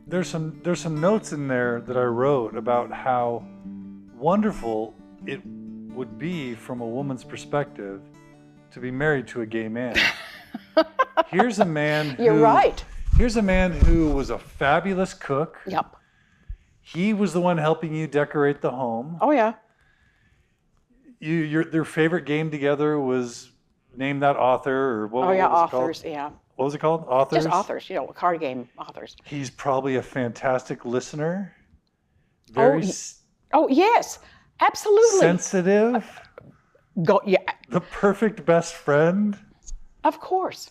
There's some notes in there that I wrote about how wonderful it would be from a woman's perspective to be married to a gay man. Here's a man who, You're right. Here's a man who was a fabulous cook. Yep. He was the one helping you decorate the home. Oh yeah. Their favorite game together was Name That Author, or what? Oh yeah, what was authors. It called? Yeah. What was it called? Authors? Just authors, card game authors. He's probably a fantastic listener. Oh yes, absolutely. Sensitive. Yeah. The perfect best friend. Of course.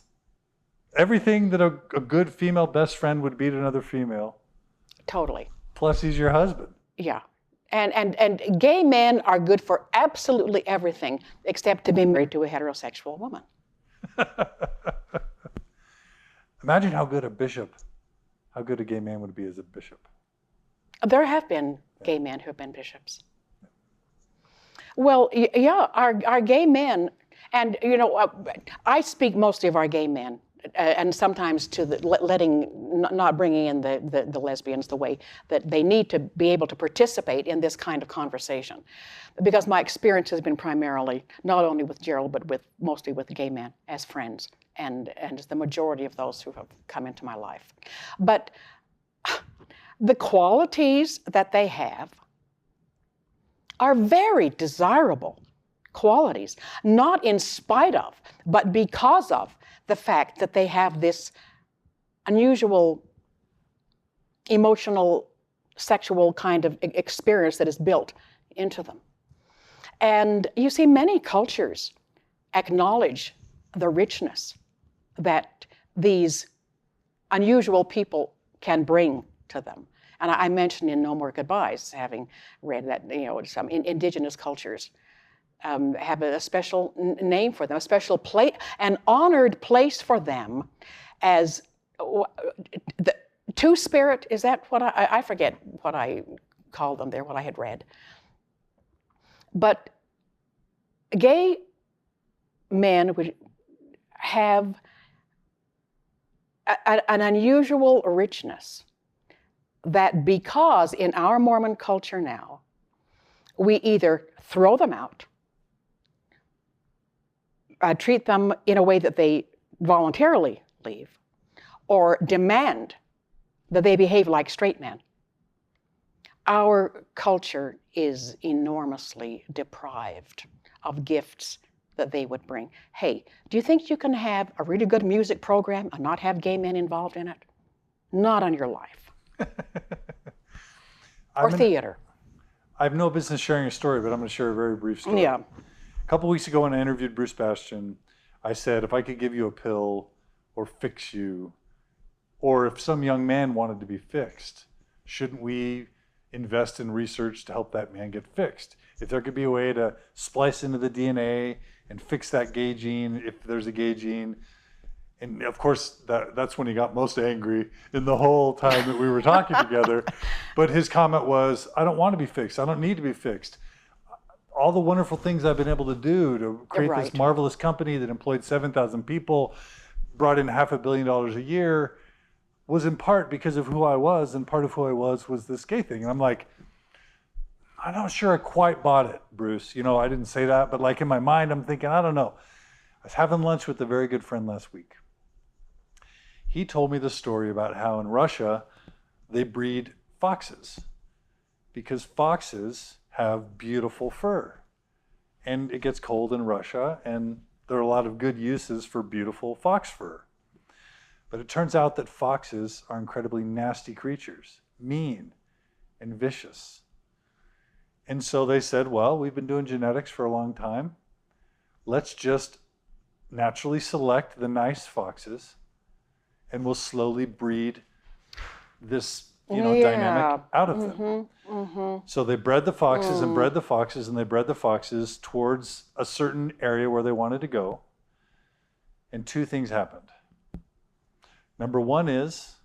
Everything that a good female best friend would be to another female. Totally. Plus he's your husband. Yeah. And gay men are good for absolutely everything except to be married to a heterosexual woman. Imagine how good a gay man would be as a bishop. There have been gay men who have been bishops. Well, yeah, our gay men, and I speak mostly of our gay men, and sometimes to not bringing in the lesbians the way that they need to be able to participate in this kind of conversation, because my experience has been primarily not only with Gerald but mostly with gay men as friends, and the majority of those who have come into my life. But the qualities that they have are very desirable qualities, not in spite of, but because of the fact that they have this unusual emotional, sexual kind of experience that is built into them. And you see, many cultures acknowledge the richness that these unusual people can bring to them. And I mentioned in No More Goodbyes, having read that, some indigenous cultures have a special name for them, a special place, an honored place for them as the two-spirit. Is that what I forget what I called them there, what I had read. But gay men would have an unusual richness that, because in our Mormon culture now, we either throw them out, treat them in a way that they voluntarily leave, or demand that they behave like straight men. Our culture is enormously deprived of gifts that they would bring. Hey, do you think you can have a really good music program and not have gay men involved in it? Not on your life. Or theater. I have no business sharing a story, but I'm going to share a very brief story. Yeah. A couple weeks ago when I interviewed Bruce Bastian, I said, if I could give you a pill or fix you, or if some young man wanted to be fixed, shouldn't we invest in research to help that man get fixed? If there could be a way to splice into the DNA and fix that gay gene, if there's a gay gene. And of course, that's when he got most angry in the whole time that we were talking together. But his comment was, I don't want to be fixed. I don't need to be fixed. All the wonderful things I've been able to do to create this marvelous company that employed 7,000 people, brought in $500 million a year, was in part because of who I was, and part of who I was this gay thing. And I'm like, I'm not sure I quite bought it, Bruce. I didn't say that, but like in my mind, I'm thinking, I don't know. I was having lunch with a very good friend last week. He told me the story about how in Russia, they breed foxes because foxes have beautiful fur. And it gets cold in Russia, and there are a lot of good uses for beautiful fox fur. But it turns out that foxes are incredibly nasty creatures, mean and vicious. And so they said, well, we've been doing genetics for a long time. Let's just naturally select the nice foxes, and we'll slowly breed this dynamic out of them. So they bred the foxes and bred the foxes and they bred the foxes towards a certain area where they wanted to go. And two things happened. Number one is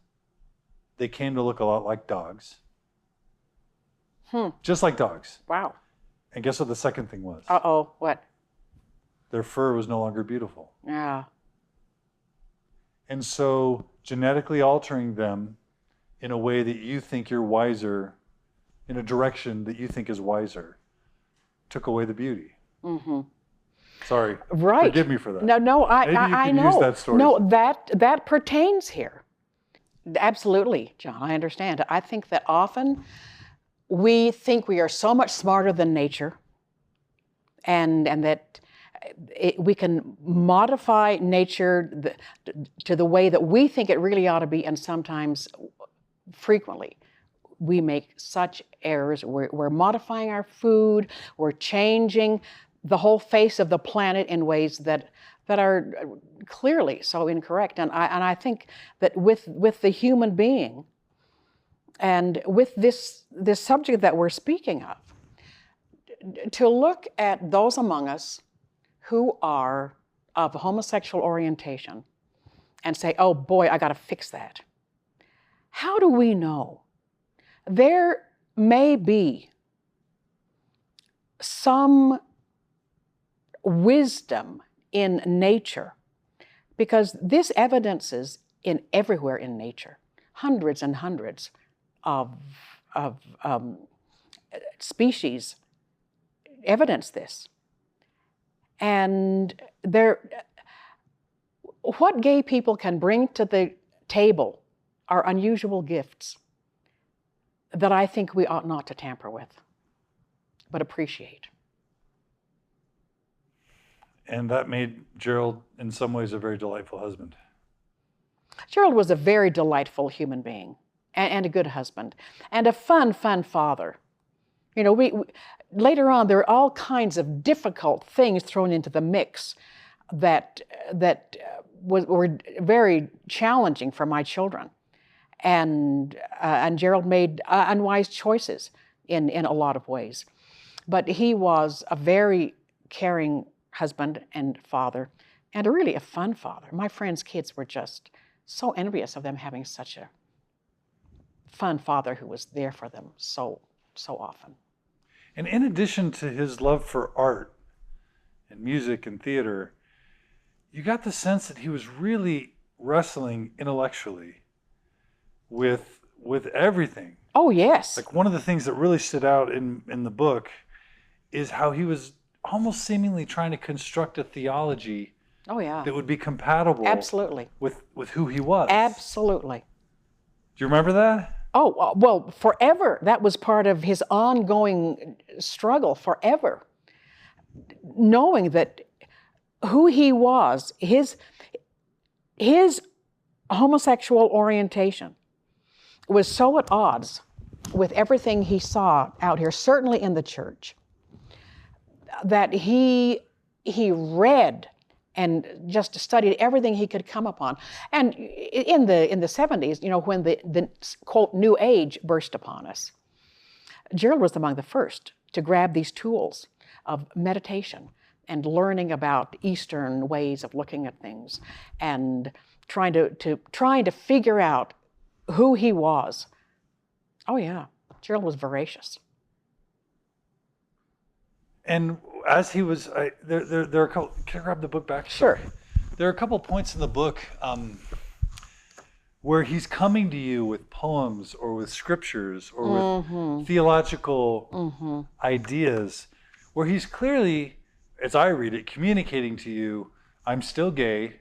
they came to look a lot like dogs. Just like dogs. Wow. And guess what the second thing was? Uh-oh, what? Their fur was no longer beautiful. Yeah. And so genetically altering them in a way that you think you're wiser, in a direction that you think is wiser, took away the beauty. Sorry. Right. Forgive me for that. No, Maybe you I could know. use that story. No, that pertains here. Absolutely, John, I understand. I think that often we think we are so much smarter than nature and that we can modify nature to the way that we think it really ought to be, and sometimes, frequently, we make such errors. We're modifying our food, we're changing the whole face of the planet in ways that are clearly so incorrect. And I think that with the human being and with this subject that we're speaking of, to look at those among us who are of homosexual orientation and say, oh boy, I got to fix that. How do we know? There may be some wisdom in nature, because this evidences in everywhere in nature. Hundreds and hundreds of species evidence this. And what gay people can bring to the table are unusual gifts that I think we ought not to tamper with, but appreciate. And that made Gerald, in some ways, a very delightful husband. Gerald was a very delightful human being and a good husband and a fun father. You know, we later on, there are all kinds of difficult things thrown into the mix that were very challenging for my children. And Gerald made unwise choices in a lot of ways. But he was a very caring husband and father, and really a fun father. My friends' kids were just so envious of them having such a fun father who was there for them so often. And in addition to his love for art and music and theater, you got the sense that he was really wrestling intellectually with everything. Oh, yes. Like, one of the things that really stood out in the book is how he was almost seemingly trying to construct a theology that would be compatible Absolutely. with who he was. Absolutely. Do you remember that? Oh, well, forever. That was part of his ongoing struggle forever. Knowing that who he was, his homosexual orientation was so at odds with everything he saw out here, certainly in the church, that he read and just studied everything he could come upon. And in the 70s, you know, when the quote New Age burst upon us, Gerald was among the first to grab these tools of meditation and learning about Eastern ways of looking at things and trying to figure out who he was. Oh yeah, Gerald was voracious. And as he was, there are a couple. Can I grab the book back? Sure. There are a couple points in the book where he's coming to you with poems or with scriptures or with theological ideas, where he's clearly, as I read it, communicating to you, I'm still gay,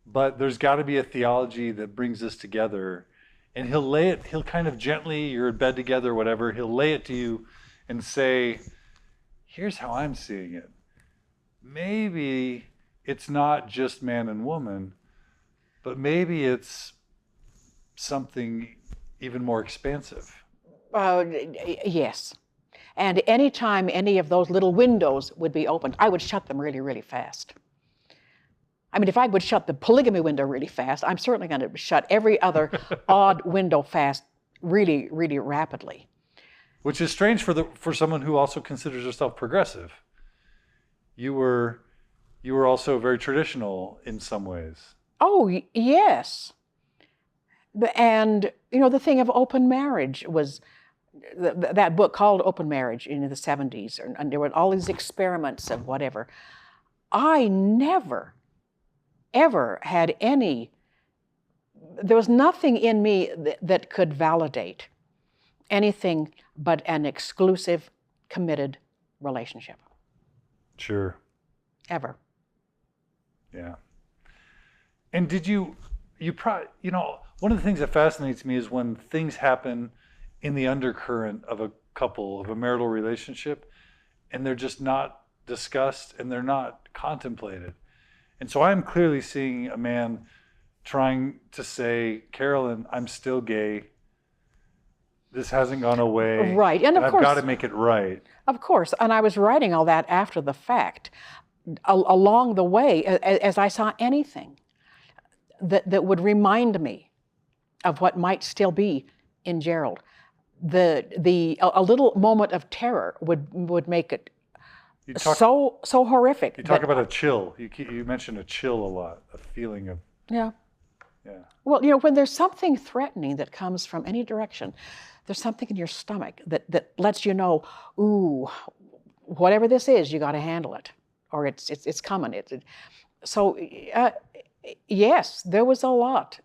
but there's got to be a theology that brings us together. And he'll kind of gently, you're in bed together, whatever, he'll lay it to you and say, here's how I'm seeing it. Maybe it's not just man and woman, but maybe it's something even more expansive. Yes. And anytime any of those little windows would be opened, I would shut them really, really fast. I mean, if I would shut the polygamy window really fast, I'm certainly going to shut every other odd window fast really, really rapidly. Which is strange for someone who also considers herself progressive. You were also very traditional in some ways. Oh, yes. And, the thing of open marriage was that book called Open Marriage in the 70s, and there were all these experiments of whatever. I never, ever had there was nothing in me that could validate anything but an exclusive, committed relationship. Sure. Ever. Yeah. And did you probably, one of the things that fascinates me is when things happen in the undercurrent of a couple, of a marital relationship, and they're just not discussed and they're not contemplated. And so I'm clearly seeing a man trying to say, Carolyn, I'm still gay. This hasn't gone away. Right. And of course, I've got to make it right. Of course. And I was writing all that after the fact. Along the way, as I saw anything that would remind me of what might still be in Gerald, a little moment of terror would make it so horrific. You talk about a chill. You mentioned a chill a lot, a feeling of. Yeah. Yeah. Well, when there's something threatening that comes from any direction, there's something in your stomach that lets you know, ooh, whatever this is, you got to handle it, or it's coming. So yes, there was a lot.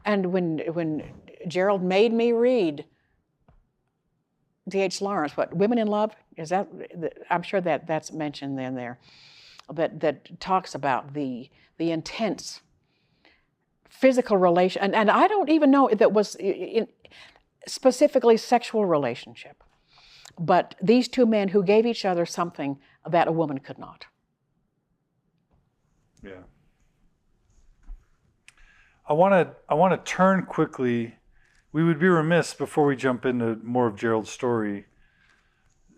And when Gerald made me read D.H. Lawrence, what, Women in Love, is that? I'm sure that's mentioned in there. That talks about the intense physical relation, and I don't even know if it was specifically sexual relationship, but these two men who gave each other something that a woman could not. Yeah. I want to turn quickly. We would be remiss before we jump into more of Gerald's story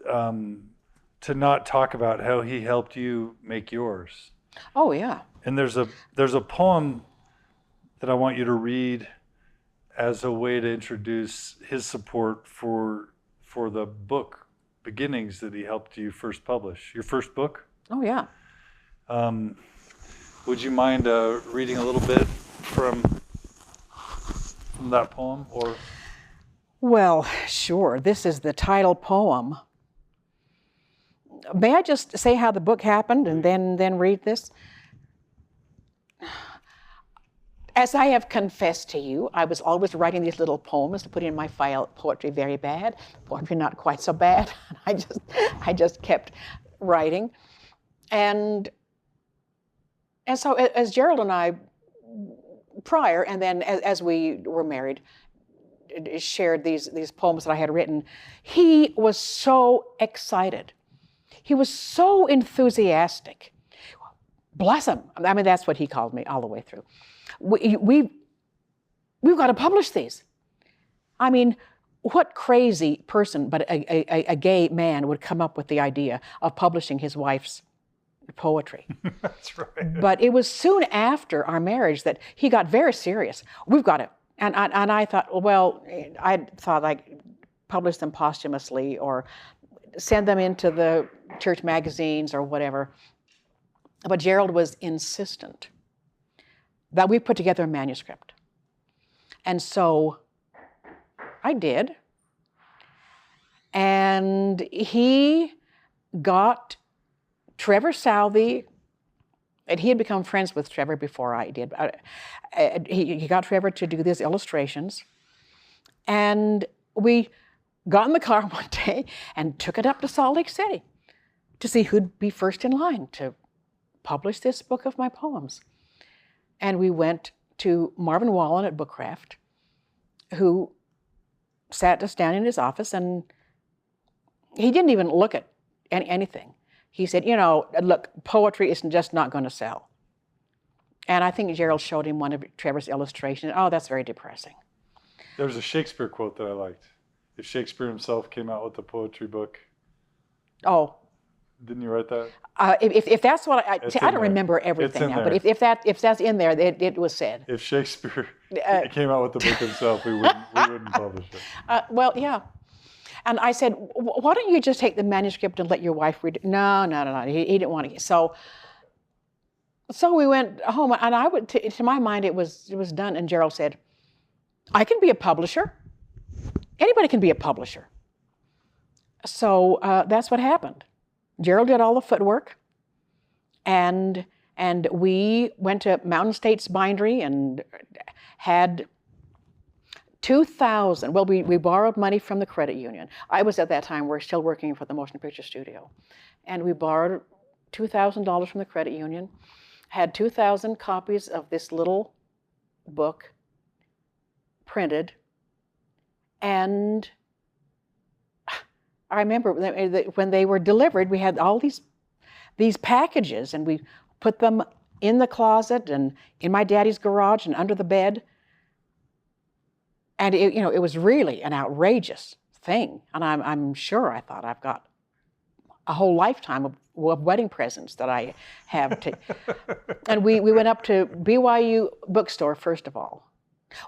to not talk about how he helped you make yours. Oh yeah. And there's a poem that I want you to read as a way to introduce his support for the book Beginnings that he helped you first publish. Your first book? Oh yeah. Would you mind reading a little bit from that poem? Or well, sure. This is the title poem. May I just say how the book happened and then read this? As I have confessed to you, I was always writing these little poems to put in my file. Poetry very bad, poetry not quite so bad. I just kept writing, and so as Gerald and I, prior and then as we were married, shared these poems that I had written, he was so excited. He was so enthusiastic. Bless him. I mean, that's what he called me all the way through. We've got to publish these. I mean, what crazy person but a gay man would come up with the idea of publishing his wife's poetry? That's right. But it was soon after our marriage that he got very serious. We've got to. And I thought, well, I thought I'd publish them posthumously or send them into the church magazines or whatever. But Gerald was insistent that we put together a manuscript. And so I did. And he got Trevor Southey, and he had become friends with Trevor before I did. He got Trevor to do these illustrations. And we got in the car one day and took it up to Salt Lake City to see who'd be first in line to publish this book of my poems. And we went to Marvin Wallen at Bookcraft, who sat us down in his office, and he didn't even look at anything. He said, look, poetry is just not going to sell. And I think Gerald showed him one of Trevor's illustrations. Oh, that's very depressing. There was a Shakespeare quote that I liked. If Shakespeare himself came out with a poetry book, oh, Didn't you write that? If that's what I It's see, I in don't there. remember It's everything in now, there. but if that's in there, it was said. If Shakespeare came out with the book himself, we wouldn't publish it. Well, yeah. And I said, why don't you just take the manuscript and let your wife read it? No. He didn't want to. So we went home, and to my mind, it was done. And Gerald said, I can be a publisher. Anybody can be a publisher. So that's what happened. Gerald did all the footwork, and we went to Mountain States Bindery and had 2,000. Well, we borrowed money from the credit union. I was at that time, we're still working for the motion picture studio. And we borrowed $2,000 from the credit union, had 2,000 copies of this little book printed. And I remember when they were delivered, we had all these packages, and we put them in the closet and in my daddy's garage and under the bed. And it was really an outrageous thing. And I'm sure I thought, I've got a whole lifetime of wedding presents that I have to. And we went up to BYU bookstore, first of all.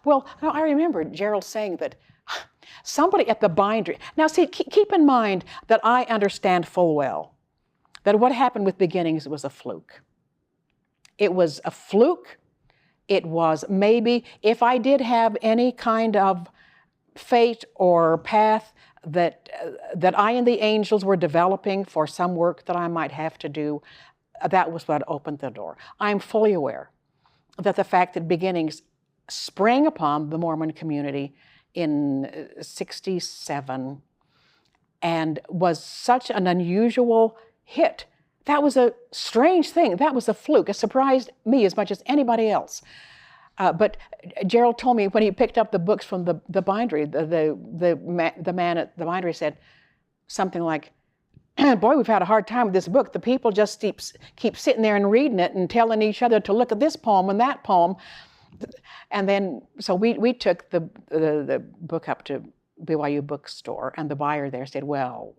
Well, no, I remember Gerald saying that somebody at the bindery. Now, see, keep in mind that I understand full well that what happened with Beginnings was a fluke. It was a fluke. It was maybe, if I did have any kind of fate or path that I and the angels were developing for some work that I might have to do, that was what opened the door. I'm fully aware that the fact that Beginnings sprang upon the Mormon community in '67 and was such an unusual hit. That was a strange thing. That was a fluke. It surprised me as much as anybody else. But Gerald told me when he picked up the books from the bindery, the man at the bindery said something like, boy, we've had a hard time with this book. The people just keep sitting there and reading it and telling each other to look at this poem and that poem. And then, so we took the book up to BYU bookstore, and the buyer there said, well,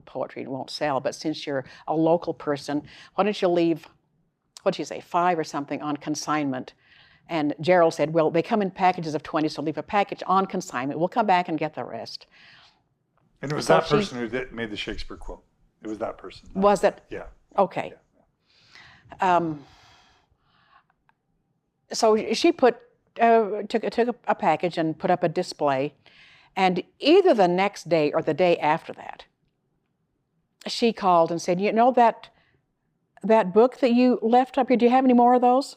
poetry won't sell, but since you're a local person, why don't you leave, what'd you say, 5 or something on consignment? And Gerald said, well, they come in packages of 20, so leave a package on consignment. We'll come back and get the rest. And it was that person who made the Shakespeare quote. It was that person. Was it? Yeah. Okay. Yeah. So she took a package and put up a display, and either the next day or the day after that, she called and said, that book that you left up here, do you have any more of those?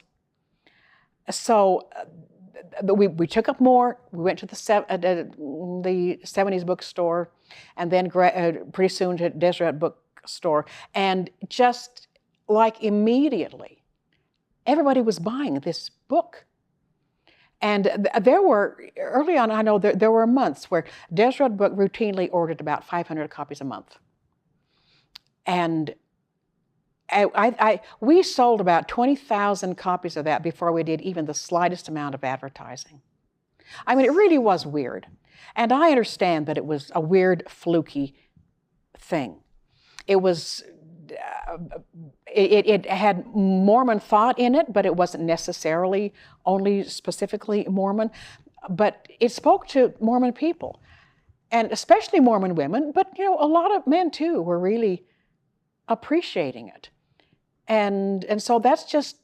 So we took up more. We went to the 70s bookstore, and then pretty soon to Deseret bookstore, and just like immediately, everybody was buying this book. And there were, early on, I know there were months where Deseret Book routinely ordered about 500 copies a month. And we sold about 20,000 copies of that before we did even the slightest amount of advertising. I mean, it really was weird. And I understand that it was a weird, fluky thing. It was, it had Mormon thought in it, but it wasn't necessarily only specifically Mormon. But it spoke to Mormon people, and especially Mormon women, but a lot of men too were really appreciating it. And so that's just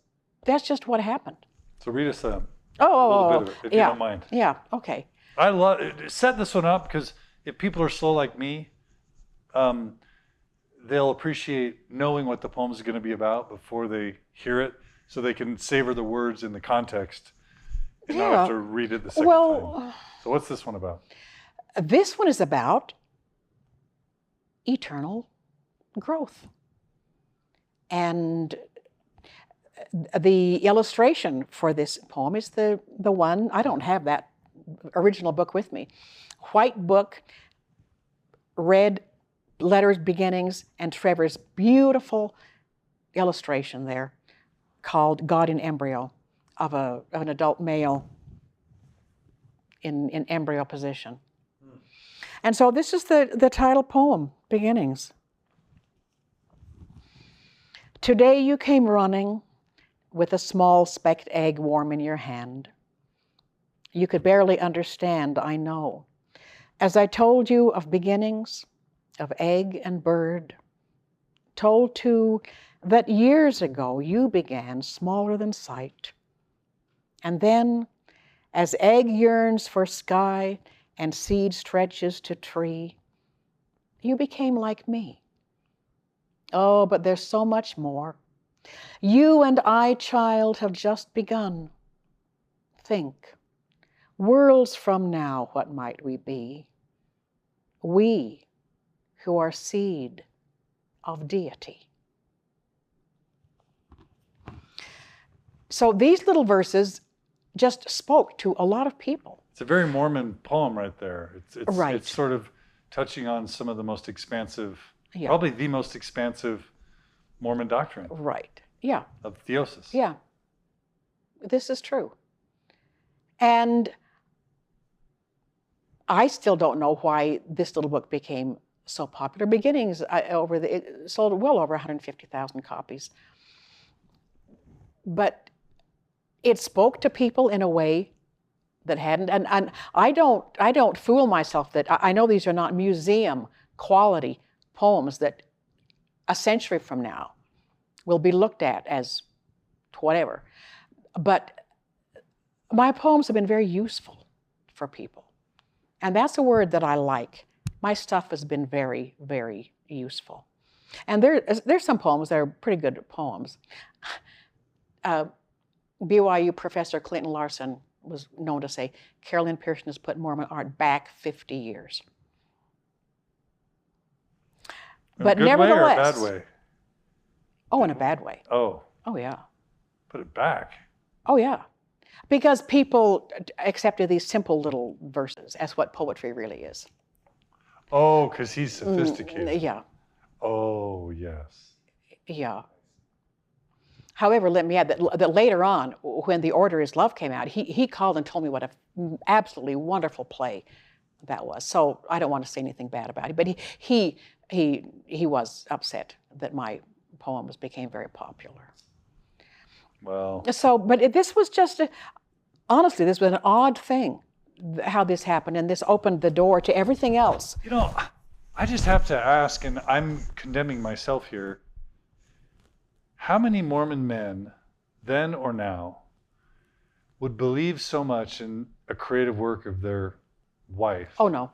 what happened. So read us a little bit of it, if you don't mind. Yeah, okay. I love set this one up because if people are slow like me, they'll appreciate knowing what the poem is going to be about before they hear it, so they can savor the words in the context and not have to read it the second time. So what's this one about? This one is about eternal growth. And the illustration for this poem is the one, I don't have that original book with me, white book, red letters, beginnings, and Trevor's beautiful illustration there called God in Embryo of an adult male in embryo position. And so this is the title poem, Beginnings. Today you came running with a small specked egg warm in your hand. You could barely understand, I know. As I told you of beginnings, of egg and bird, told too that years ago you began smaller than sight. And then, as egg yearns for sky and seed stretches to tree, you became like me. Oh, but there's so much more. You and I, child, have just begun. Think, worlds from now, what might we be? We who are seed of deity. So these little verses just spoke to a lot of people. It's a very Mormon poem right there. Right. It's sort of touching on some of the most expansive, Yeah. probably the most expansive Mormon doctrine Right. Yeah. of theosis. Yeah. This is true. And I still don't know why this little book became so popular. Beginnings, it sold well over 150,000 copies. But it spoke to people in a way that hadn't, and I don't fool myself that I know these are not museum quality poems that a century from now will be looked at as whatever. But my poems have been very useful for people. And that's a word that I like. My stuff has been very, very useful. And there's some poems that are pretty good poems. BYU professor Clinton Larson was known to say, Carol Lynn Pearson has put Mormon art back 50 years. But in a good nevertheless, way or a bad way? Oh, in a bad way. Oh, Oh, yeah. put it back. Oh, yeah. Because people accepted these simple little verses as what poetry really is. Oh, because he's sophisticated. Yeah, Oh, yes. yeah. However, let me add that later on, when The Order Is Love came out, he called and told me what an absolutely wonderful play that was. So I don't want to say anything bad about it, but he was upset that my poems became very popular. Well, So, but this was just, honestly, this was an odd thing, how this happened, and this opened the door to everything else. you know, I just have to ask, and I'm condemning myself here, how many Mormon men, then or now, would believe so much in a creative work of their wife Oh, no.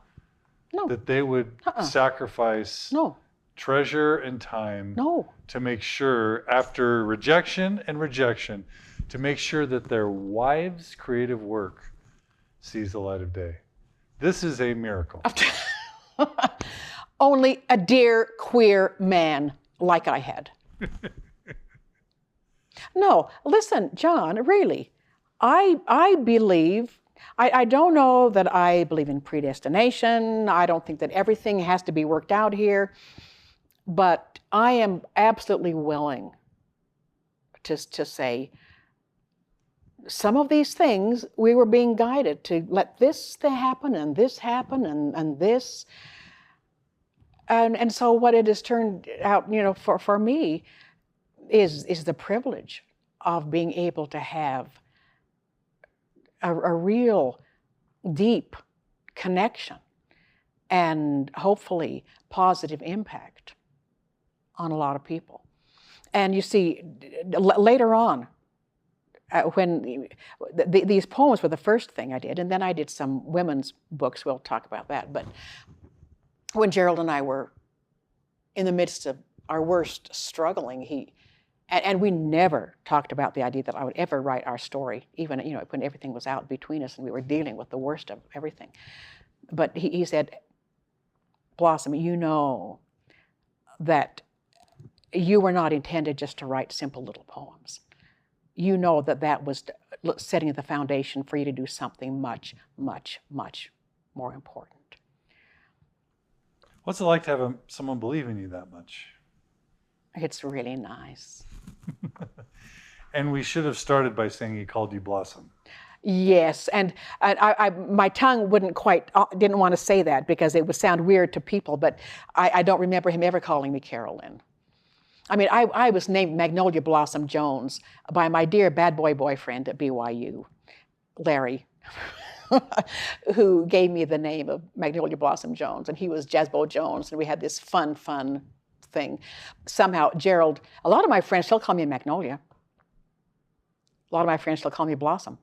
No. that they would sacrifice No. treasure and time No. to make sure, after rejection and rejection, to make sure that their wives' creative work sees the light of day? This is a miracle. Only a dear queer man like I had. No, listen, John, really, I believe, I don't know that I believe in predestination. I don't think that everything has to be worked out here. But I am absolutely willing to say some of these things we were being guided to let this happen and this happen and this. And so what it has turned out, for me is the privilege of being able to have a real deep connection and hopefully positive impact on a lot of people. And you see, later on, when these poems were the first thing I did, and then I did some women's books, we'll talk about that, but when Gerald and I were in the midst of our worst struggling, and we never talked about the idea that I would ever write our story, even when everything was out between us and we were dealing with the worst of everything. But he said, Blossom, you know that you were not intended just to write simple little poems. You know that was setting the foundation for you to do something much, much, much more important. What's it like to have someone believe in you that much? It's really nice. And we should have started by saying he called you Blossom. Yes, and my tongue didn't want to say that because it would sound weird to people, but I don't remember him ever calling me Carol Lynn. I mean, I was named Magnolia Blossom Jones by my dear bad boy boyfriend at BYU, Larry, who gave me the name of Magnolia Blossom Jones, and he was Jezbo Jones, and we had this fun thing. Somehow, Gerald, a lot of my friends still call me Magnolia. A lot of my friends still call me Blossom.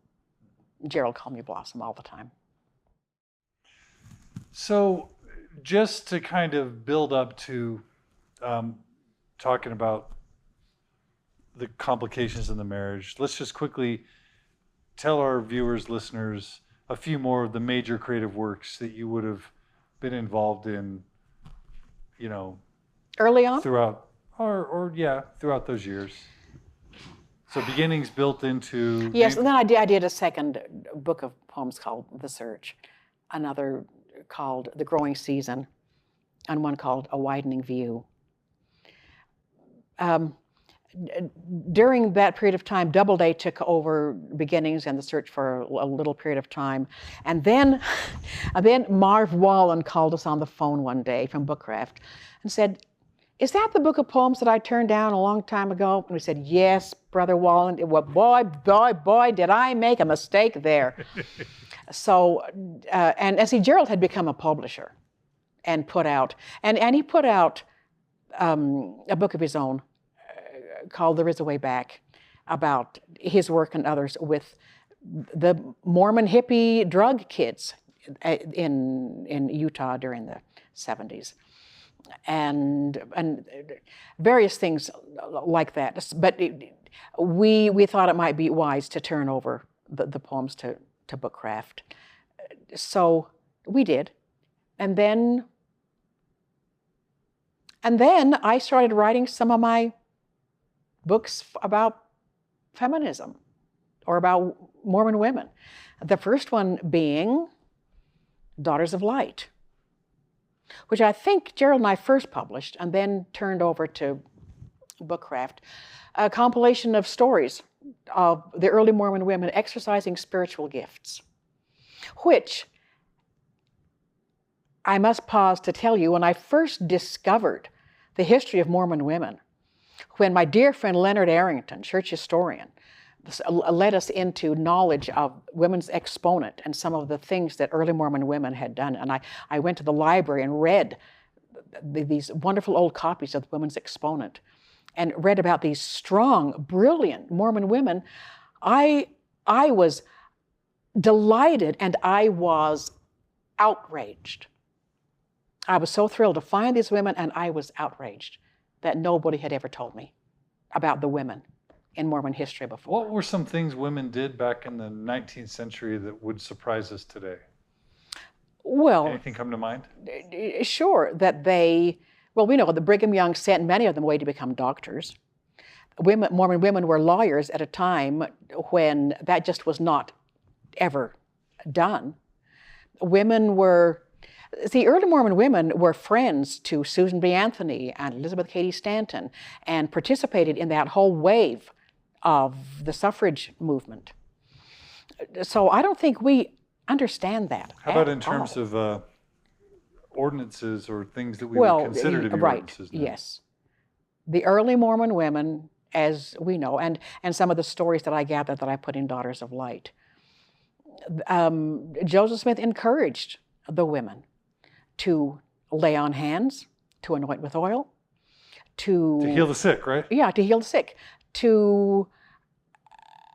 Gerald called me Blossom all the time. So just to kind of build up to talking about the complications in the marriage, let's just quickly tell our viewers, listeners, a few more of the major creative works that you would have been involved in, you know, early on? Throughout those years. So beginnings built into... Yes, and then I did a second book of poems called The Search, another called The Growing Season, and one called A Widening View. During that period of time, Doubleday took over Beginnings and The Search for a little period of time. And then Marv Wallen called us on the phone one day from Bookcraft and said, "Is that the book of poems that I turned down a long time ago?" And we said, "Yes, Brother Wallen." Well, boy, did I make a mistake there. So, and see, Gerald had become a publisher and put out, and he put out a book of his own called There Is a Way Back, about his work and others with the Mormon hippie drug kids in Utah during the 70s. And various things like that. But we thought it might be wise to turn over the poems to Bookcraft. So we did. And then I started writing some of my books about feminism or about Mormon women. The first one being Daughters of Light, which I think Gerald and I first published and then turned over to Bookcraft, a compilation of stories of the early Mormon women exercising spiritual gifts, which I must pause to tell you, when I first discovered the history of Mormon women, when my dear friend Leonard Arrington, church historian, led us into knowledge of Women's Exponent and some of the things that early Mormon women had done. And I went to the library and read these wonderful old copies of the Women's Exponent and read about these strong, brilliant Mormon women. I was delighted and I was outraged. I was so thrilled to find these women, and I was outraged that nobody had ever told me about the women in Mormon history before. What were some things women did back in the 19th century that would surprise us today? Well, anything come to mind? Sure, that we know the Brigham Young sent many of them away to become doctors. Mormon women were lawyers at a time when that just was not ever done. Early Mormon women were friends to Susan B. Anthony and Elizabeth Cady Stanton and participated in that whole wave of the suffrage movement. So I don't think we understand that. How about in terms of ordinances or things that we would consider to be ordinances now? Yes. The early Mormon women, as we know, and some of the stories that I gathered that I put in Daughters of Light, Joseph Smith encouraged the women to lay on hands, to anoint with oil, to heal the sick, right? Yeah, to heal the sick. To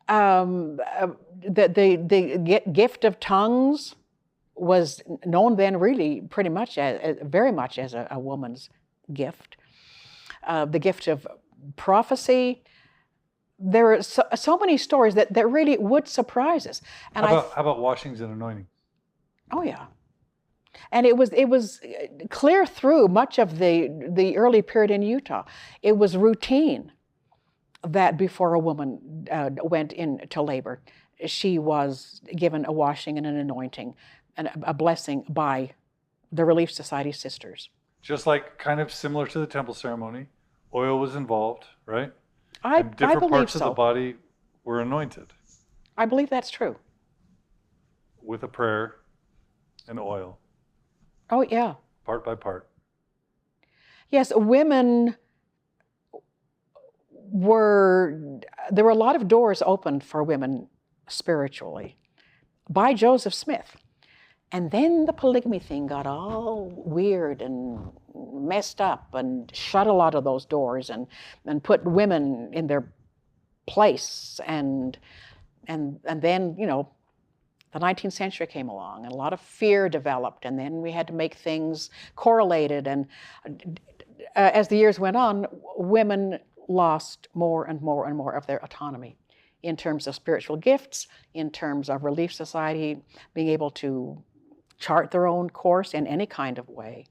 the gift of tongues was known then really pretty much very much as a woman's gift. The gift of prophecy. There are so many stories that really would surprise us. And how about washings and anointing? Oh yeah. And it was clear through much of the early period in Utah. It was routine that before a woman went into labor, she was given a washing and an anointing and a blessing by the Relief Society sisters. Just like kind of similar to the temple ceremony, oil was involved, right? And different parts of the body were anointed. I believe that's true. With a prayer and oil. Oh, yeah. Part by part. Yes, women there were a lot of doors opened for women spiritually by Joseph Smith. And then the polygamy thing got all weird and messed up and shut a lot of those doors and put women in their place. And then, you know, the 19th century came along and a lot of fear developed, and then we had to make things correlated. And as the years went on, women lost more and more and more of their autonomy in terms of spiritual gifts, in terms of Relief Society being able to chart their own course in any kind of way.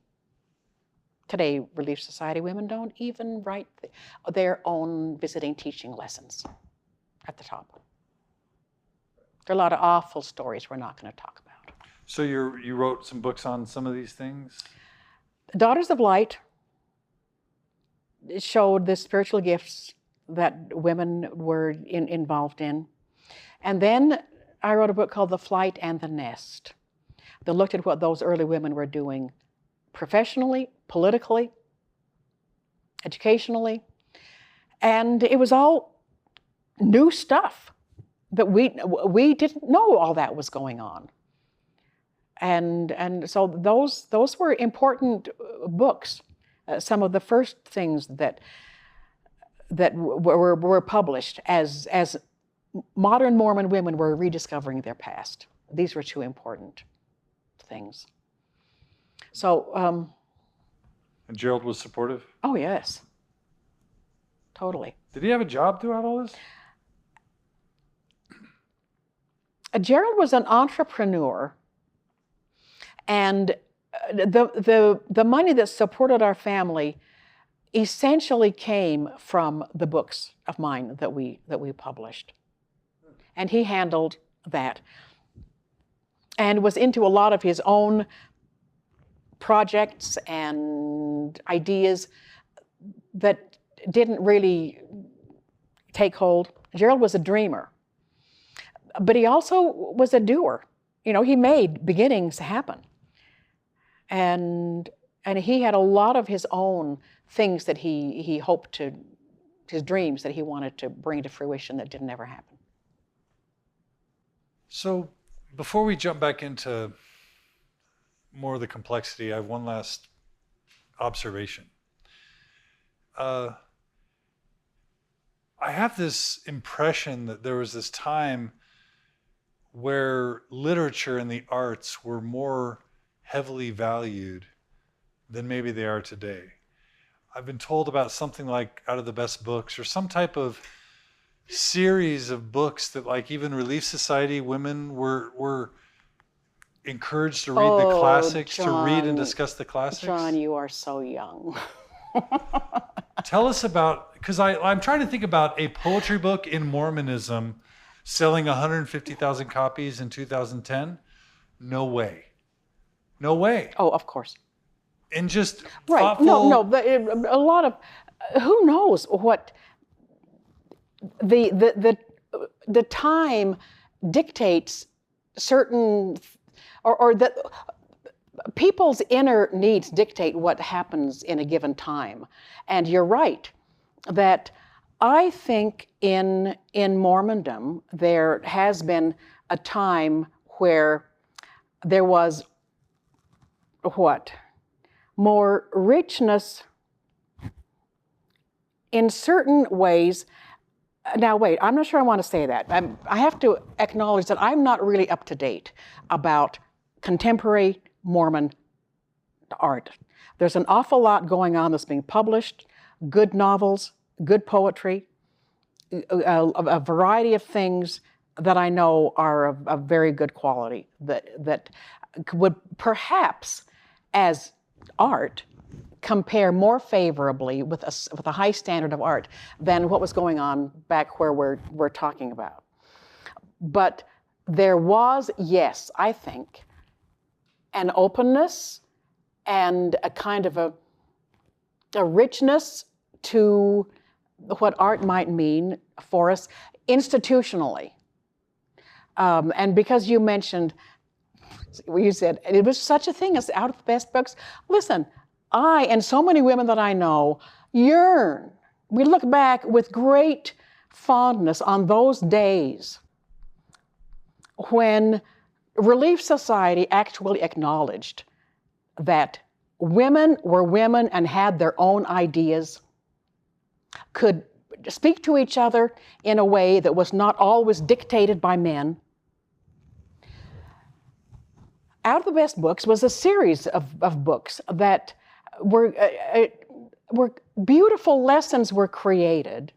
Today, Relief Society women don't even write their own visiting teaching lessons at the top. There are a lot of awful stories we're not going to talk about. So you wrote some books on some of these things? Daughters of Light showed the spiritual gifts that women were involved in. And then I wrote a book called The Flight and the Nest that looked at what those early women were doing professionally, politically, educationally. And it was all new stuff that we didn't know all that was going on. And so those were important books. Some of the first things that were published as modern Mormon women were rediscovering their past. These were two important things. So. And Gerald was supportive? Oh, yes. Totally. Did he have a job throughout all this? Gerald was an entrepreneur, and the money that supported our family essentially came from the books of mine that we published. And he handled that and was into a lot of his own projects and ideas that didn't really take hold. Gerald was a dreamer, but he also was a doer. You know, he made beginnings happen. And he had a lot of his own things that he hoped to, his dreams that he wanted to bring to fruition that didn't ever happen. So before we jump back into more of the complexity, I have one last observation. I have this impression that there was this time where literature and the arts were more heavily valued than maybe they are today. I've been told about something like Out of the Best Books, or some type of series of books that, like, even Relief Society women were encouraged to read the classics, John, to read and discuss the classics. John, you are so young. Tell us about, because I'm trying to think about a poetry book in Mormonism selling 150,000 copies in 2010. No way. No way. Oh, of course. And just right. thoughtful... No, but a lot of, who knows what the time dictates certain, or that people's inner needs dictate what happens in a given time. And you're right that I think in Mormondom there has been a time where there was more richness in certain ways. Now, wait, I'm not sure I want to say that. I have to acknowledge that I'm not really up to date about contemporary Mormon art. There's an awful lot going on that's being published, good novels, good poetry, a variety of things that I know are of very good quality that would perhaps, as art, compare more favorably with a high standard of art than what was going on back where we're talking about. But there was, yes, I think, an openness and a kind of a richness to what art might mean for us institutionally. And because you mentioned, you said, it was such a thing as Out of the Best Books. Listen, I and so many women that I know yearn we look back with great fondness on those days when Relief Society actually acknowledged that women were women and had their own ideas, could speak to each other in a way that was not always dictated by men. Out of the Best Books was a series of books that were beautiful lessons were created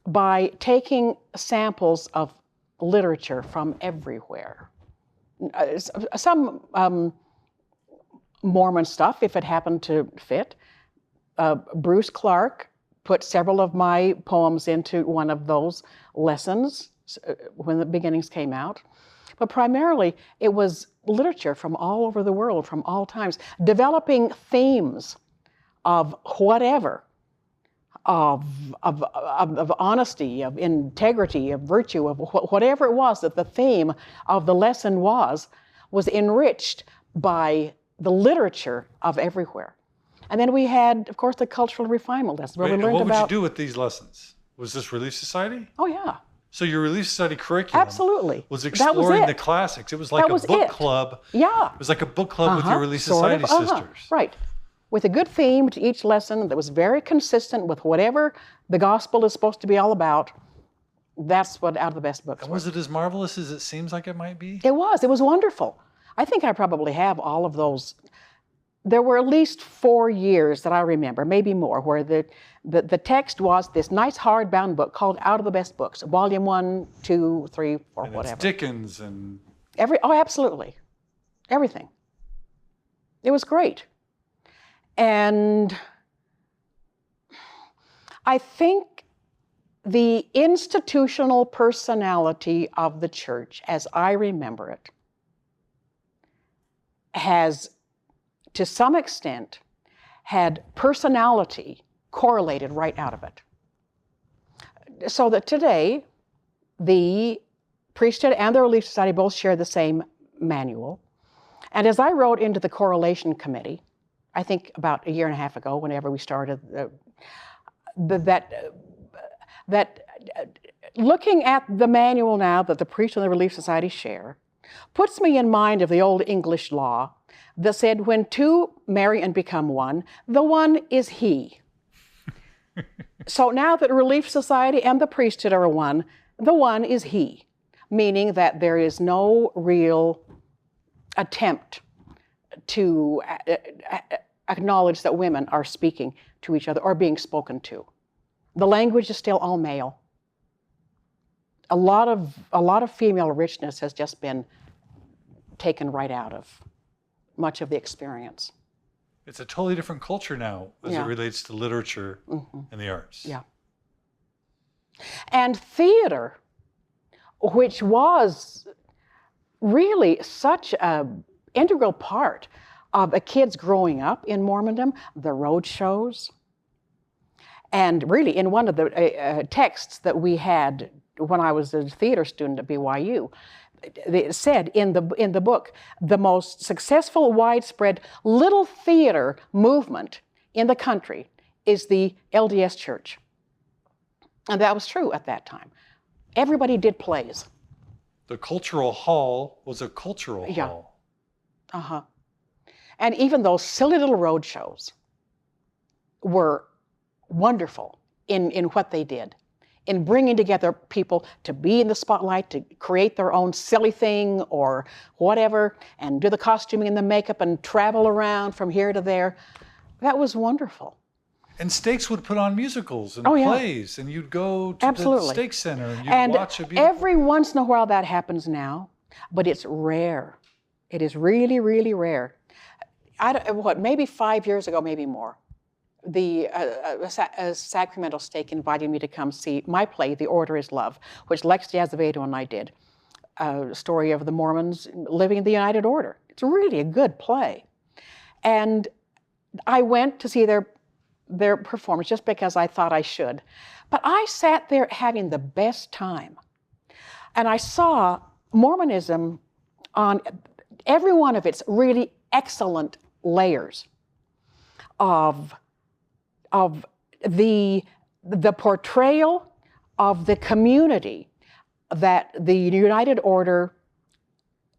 by taking samples of literature from everywhere. Some Mormon stuff, if it happened to fit. Bruce Clark put several of my poems into one of those lessons when the beginnings came out. But primarily, it was literature from all over the world, from all times, developing themes of whatever, of honesty, of integrity, of virtue, of whatever it was that the theme of the lesson was enriched by the literature of everywhere. And then we had, of course, the cultural refinement lessons where we learned what about... would you do with these lessons? Was this Relief Society? Oh, yeah. So your Relief Society curriculum Absolutely. was exploring the classics. It was like a book club. Yeah. It was like a book club with your Relief Society sisters. Right. With a good theme to each lesson that was very consistent with whatever the gospel is supposed to be all about. That's what Out of the Best Books And was it as marvelous as it seems like it might be? It was. It was wonderful. I think I probably have all of those. There were at least 4 years that I remember, maybe more, where the text was this nice hardbound book called Out of the Best Books, volume 1, 2, 3, or and whatever. It's Dickens and... absolutely. Everything. It was great. And I think the institutional personality of the church, as I remember it, has, to some extent, had personality correlated right out of it. So that today, the priesthood and the Relief Society both share the same manual. And as I wrote into the correlation committee, I think about 1.5 years ago, whenever we started, that looking at the manual now that the priesthood and the Relief Society share, puts me in mind of the old English law that said, when two marry and become one, the one is he. So now that Relief Society and the priesthood are one, the one is he, meaning that there is no real attempt to acknowledge that women are speaking to each other or being spoken to. The language is still all male. A lot of female richness has just been taken right out of much of the experience. It's a totally different culture now as it relates to literature and the arts. Yeah. And theater, which was really such an integral part of a kid's growing up in Mormondom, the road shows. And really, in one of the texts that we had when I was a theater student at BYU, it said in the book, the most successful, widespread little theater movement in the country is the LDS Church. And that was true at that time. Everybody did plays. The cultural hall was a cultural hall. Uh-huh. And even those silly little road shows were wonderful in what they did, in bringing together people to be in the spotlight, to create their own silly thing or whatever, and do the costuming and the makeup and travel around from here to there. That was wonderful. And Stakes would put on musicals and plays, and you'd go to the Stakes Center and you'd watch a beautiful... Every once in a while that happens now, but it's rare. It is really, really rare. Maybe 5 years ago, maybe more, the Sacramento Stake invited me to come see my play, The Order is Love, which Lex Azevedo and I did. A story of the Mormons living in the United Order. It's really a good play. And I went to see their performance just because I thought I should. But I sat there having the best time. And I saw Mormonism on every one of its really excellent layers of the the portrayal of the community that the United Order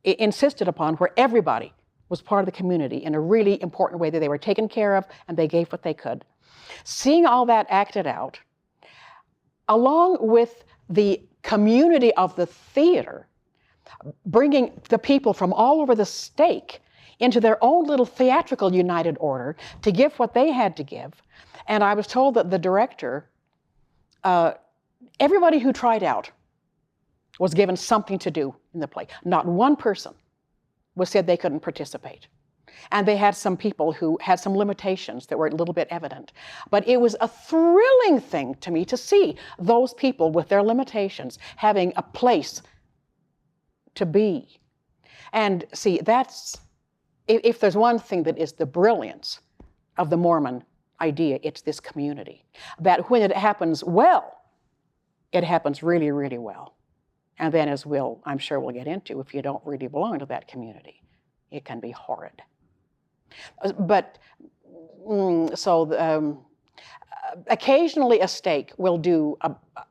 insisted upon, where everybody was part of the community in a really important way, that they were taken care of and they gave what they could. Seeing all that acted out, along with the community of the theater, bringing the people from all over the stake into their own little theatrical United Order to give what they had to give. And I was told that the director, everybody who tried out was given something to do in the play. Not one person was said they couldn't participate. And they had some people who had some limitations that were a little bit evident. But it was a thrilling thing to me to see those people with their limitations having a place to be. And see, that's, if there's one thing that is the brilliance of the Mormon idea, it's this community. That when it happens well, it happens really, really well. And then, as I'm sure we'll get into, if you don't really belong to that community, it can be horrid. But, occasionally a stake will do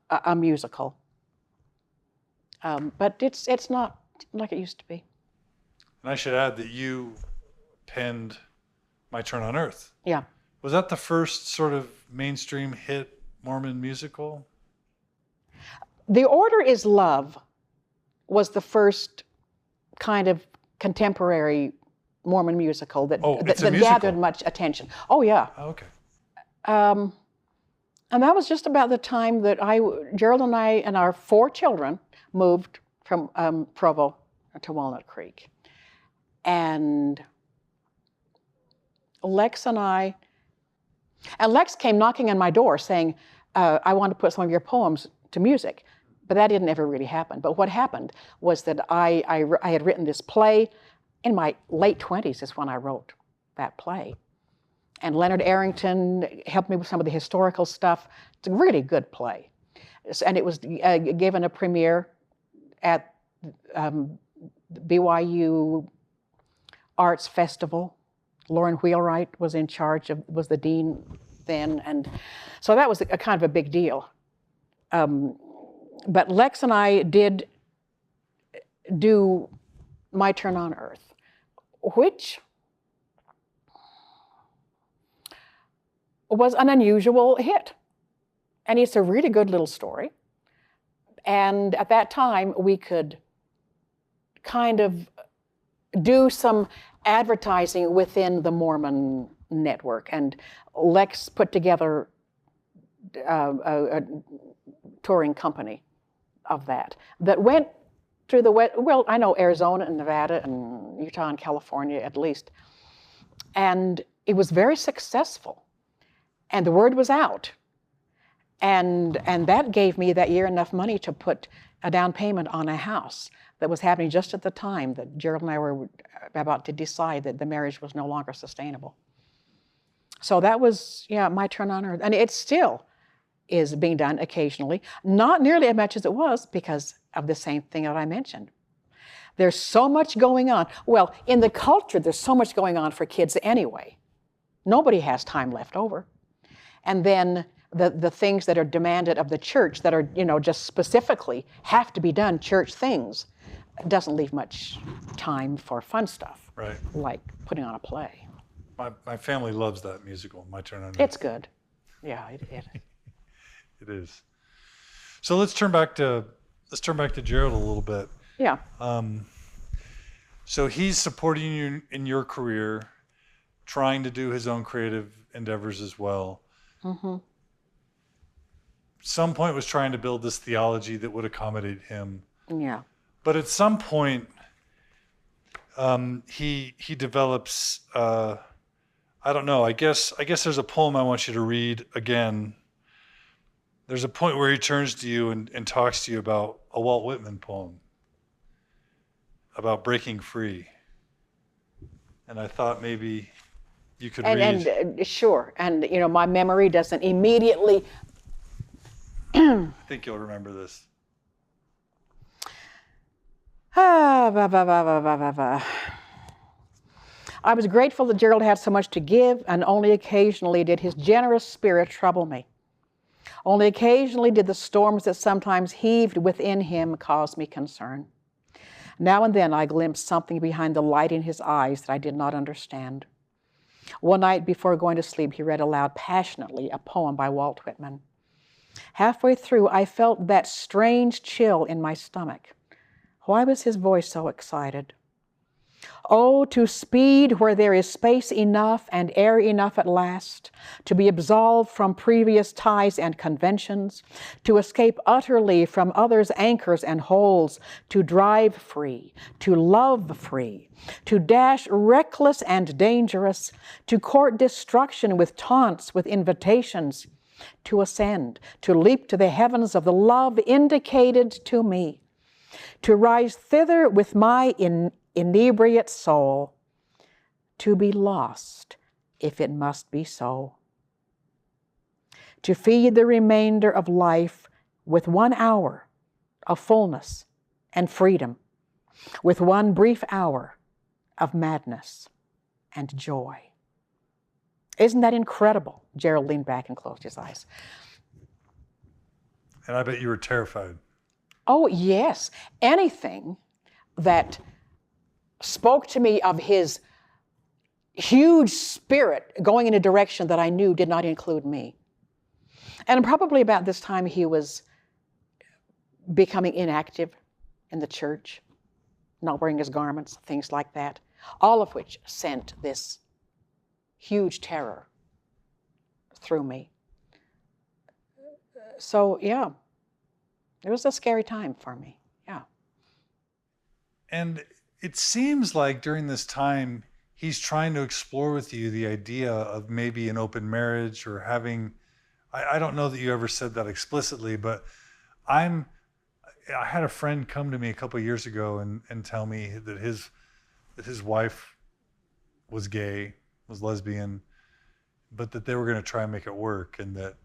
a musical. But it's not like it used to be. And I should add that you penned My Turn on Earth. Yeah. Was that the first sort of mainstream hit Mormon musical? The Order is Love was the first kind of contemporary Mormon musical that gathered much attention. Oh, yeah. Oh, okay. And that was just about the time that Gerald and I and our 4 children moved from Provo to Walnut Creek. And Lex came knocking on my door saying, I want to put some of your poems to music. But that didn't ever really happen. But what happened was that I had written this play. In my late 20s is when I wrote that play. And Leonard Arrington helped me with some of the historical stuff. It's a really good play. And it was given a premiere at BYU Arts Festival. Lauren Wheelwright was was the dean then. And so that was a kind of a big deal. But Lex and I did do My Turn on Earth, which was an unusual hit. And it's a really good little story. And at that time, we could kind of do some advertising within the Mormon network. And Lex put together a touring company of that went through I know Arizona and Nevada and Utah and California at least. And it was very successful. And the word was out. And that gave me that year enough money to put a down payment on a house that was happening just at the time that Gerald and I were about to decide that the marriage was no longer sustainable. So that was, My Turn on Earth. And it still is being done occasionally, not nearly as much as it was because of the same thing that I mentioned. There's so much going on. Well, in the culture, there's so much going on for kids anyway. Nobody has time left over. And then the things that are demanded of the church that are, just specifically have to be done, church things, doesn't leave much time for fun stuff. Right. Like putting on a play. My family loves that musical, My Turn on Earth. It's good. Yeah, it It is. So let's turn back to Gerald a little bit. Yeah. So he's supporting you in your career, trying to do his own creative endeavors as well. Mm-hmm. Some point was trying to build this theology that would accommodate him. Yeah. But at some point, he develops. I don't know. I guess there's a poem I want you to read again. There's a point where he turns to you and talks to you about a Walt Whitman poem about breaking free. And I thought maybe you could read. And sure. And, my memory doesn't immediately. I think you'll remember this. I was grateful that Gerald had so much to give, and only occasionally did his generous spirit trouble me. Only occasionally did the storms that sometimes heaved within him cause me concern. Now and then I glimpsed something behind the light in his eyes that I did not understand. One night before going to sleep, he read aloud passionately a poem by Walt Whitman. Halfway through, I felt that strange chill in my stomach. Why was his voice so excited? Oh, to speed where there is space enough and air enough at last, to be absolved from previous ties and conventions, to escape utterly from others' anchors and holds, to drive free, to love free, to dash reckless and dangerous, to court destruction with taunts, with invitations, to ascend, to leap to the heavens of the love indicated to me, to rise thither with my inebriate soul, to be lost if it must be so, to feed the remainder of life with 1 hour of fullness and freedom, with 1 brief hour of madness and joy. Isn't that incredible? Gerald leaned back and closed his eyes. And I bet you were terrified. Oh, yes. Anything that spoke to me of his huge spirit going in a direction that I knew did not include me. And probably about this time he was becoming inactive in the church, not wearing his garments, things like that, all of which sent this huge terror through me. So, yeah, it was a scary time for me, yeah. And it seems like during this time, he's trying to explore with you the idea of maybe an open marriage or having, I don't know that you ever said that explicitly, but I had a friend come to me a couple of years ago and tell me that his wife was gay, was lesbian, but that they were going to try and make it work, and that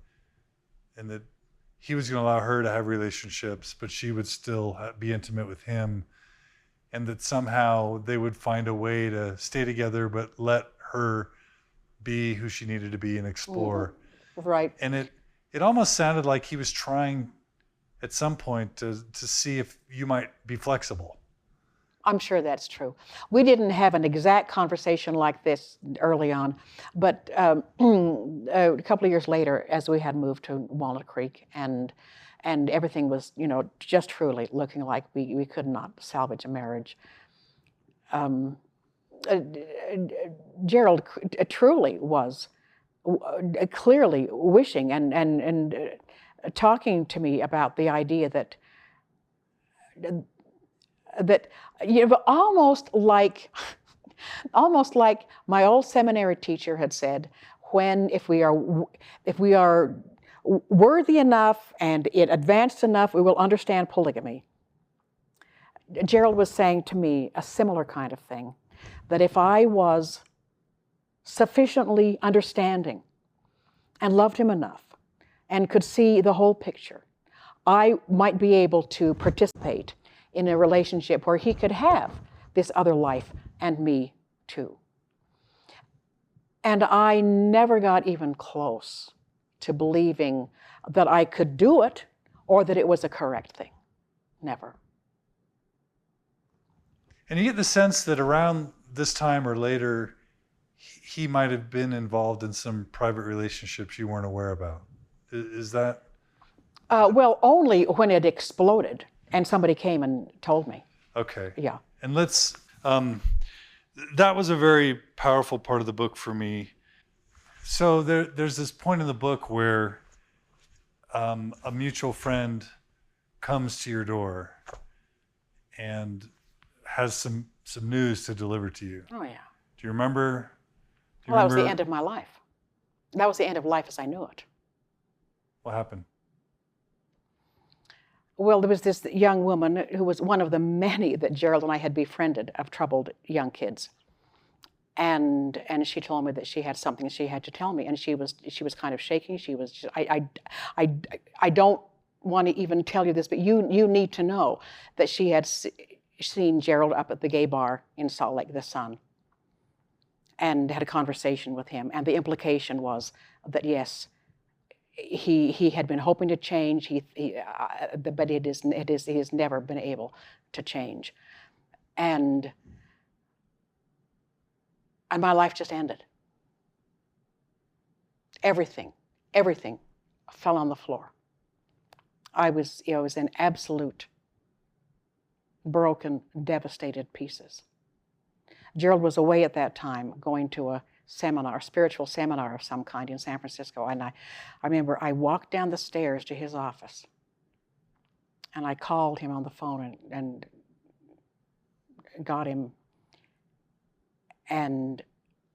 he was going to allow her to have relationships, but she would still be intimate with him, and that somehow they would find a way to stay together but let her be who she needed to be and explore. Mm-hmm. Right. And it almost sounded like he was trying at some point to see if you might be flexible. I'm sure that's true. We didn't have an exact conversation like this early on, but a couple of years later, as we had moved to Walnut Creek, and everything was, just truly looking like we could not salvage a marriage. Gerald truly was clearly wishing and talking to me about the idea that almost like my old seminary teacher had said, if we are worthy enough and it advanced enough, we will understand polygamy. Gerald was saying to me a similar kind of thing, that if I was sufficiently understanding and loved him enough and could see the whole picture, I might be able to participate in a relationship where he could have this other life and me too. And I never got even close to believing that I could do it or that it was a correct thing. Never. And you get the sense that around this time or later, he might have been involved in some private relationships you weren't aware about. Is that? Well, only when it exploded and somebody came and told me. Okay. Yeah. And that was a very powerful part of the book for me. So there's this point in the book where a mutual friend comes to your door and has some news to deliver to you. Oh, yeah. Do you remember? That was the end of my life. That was the end of life as I knew it. What happened? Well, there was this young woman who was one of the many that Gerald and I had befriended of troubled young kids. And she told me that she had something she had to tell me, and she was kind of shaking. She was just, I don't want to even tell you this, but you need to know that she had seen Gerald up at the gay bar in Salt Lake, the Sun, and had a conversation with him. And the implication was that, yes, he had been hoping to change, but he has never been able to change. And my life just ended. Everything fell on the floor. I was in absolute broken, devastated pieces. Gerald was away at that time going to a seminar, spiritual seminar of some kind in San Francisco. And I remember I walked down the stairs to his office and I called him on the phone and got him. And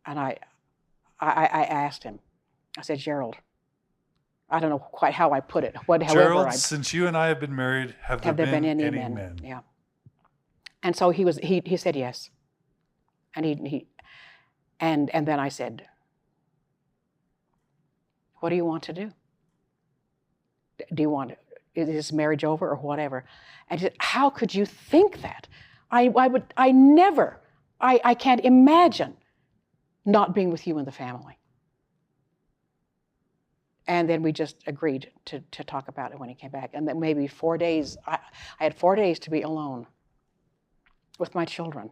I asked him, I said, Gerald, I don't know quite how I put it. Gerald, since you and I have been married, have there been any men? Yeah. And so he said yes. And then I said, what do you want to do? Do you want to, is this marriage over or whatever? And he said, how could you think that? I can't imagine not being with you and the family. And then we just agreed to talk about it when he came back. And then maybe 4 days, I had 4 days to be alone with my children.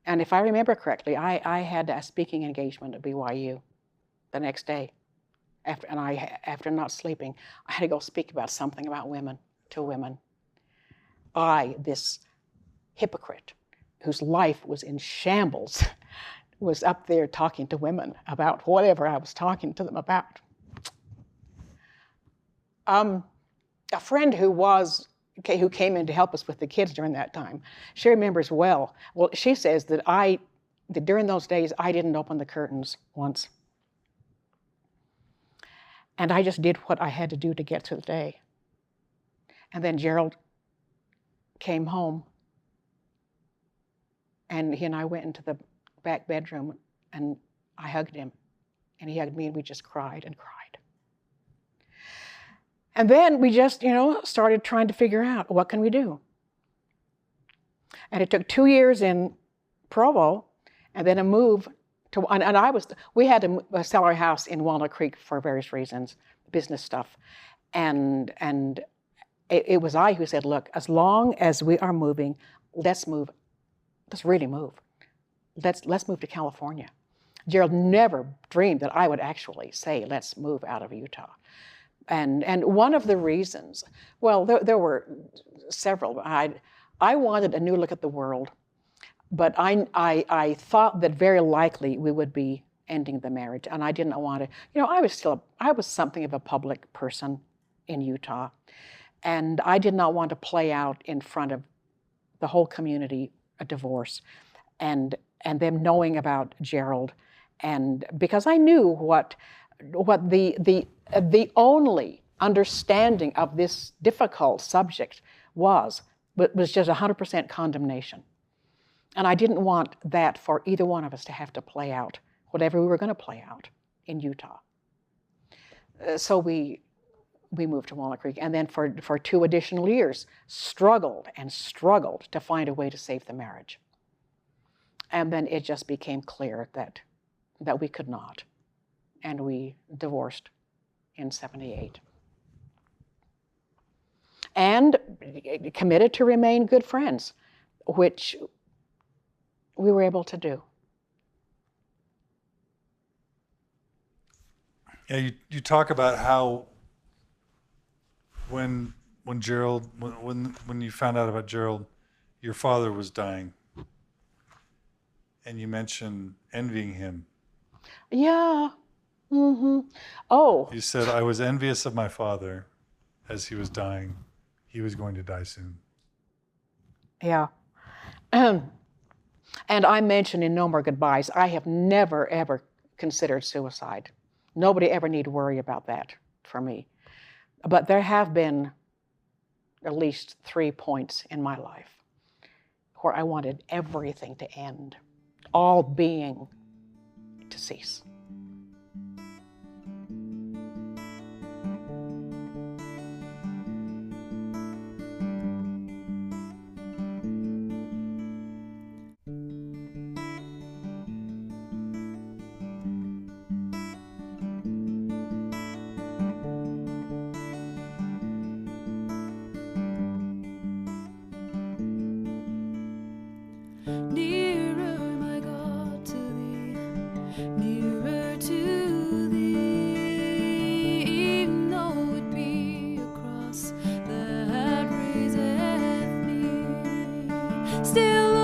And if I remember correctly, I had a speaking engagement at BYU the next day. After not sleeping, I had to go speak about something about women to women. This hypocrite whose life was in shambles, was up there talking to women about whatever I was talking to them about. A friend who came in to help us with the kids during that time, she remembers well. Well, she says that during those days, I didn't open the curtains once. And I just did what I had to do to get through the day. And then Gerald came home, and he and I went into the back bedroom, and I hugged him, and he hugged me, and we just cried and cried. And then we just, started trying to figure out, what can we do? And it took 2 years in Provo, and then a move to, we had to sell our house in Walnut Creek for various reasons, business stuff. And it was I who said, look, as long as we are moving, let's really move. Let's move to California. Gerald never dreamed that I would actually say, let's move out of Utah. And one of the reasons, well, there were several. I wanted a new look at the world, but I thought that very likely we would be ending the marriage, and I didn't want to. I was something of a public person in Utah, and I did not want to play out in front of the whole community a divorce, and them knowing about Gerald, and because I knew what the only understanding of this difficult subject was just 100% condemnation. And I didn't want that for either one of us to have to play out whatever we were going to play out in Utah. So we moved to Walnut Creek, and then for 2 additional years, struggled to find a way to save the marriage. And then it just became clear that we could not. And we divorced in 78. And committed to remain good friends, which we were able to do. Yeah, you talk about how when Gerald, when you found out about Gerald, your father was dying, and you mentioned envying him. Yeah. Mm-hmm. Oh. You said, I was envious of my father as he was dying. He was going to die soon. Yeah. And I mentioned in No More Goodbyes, I have never, ever considered suicide. Nobody ever need to worry about that for me. But there have been at least 3 points in my life where I wanted everything to end, all being to cease. still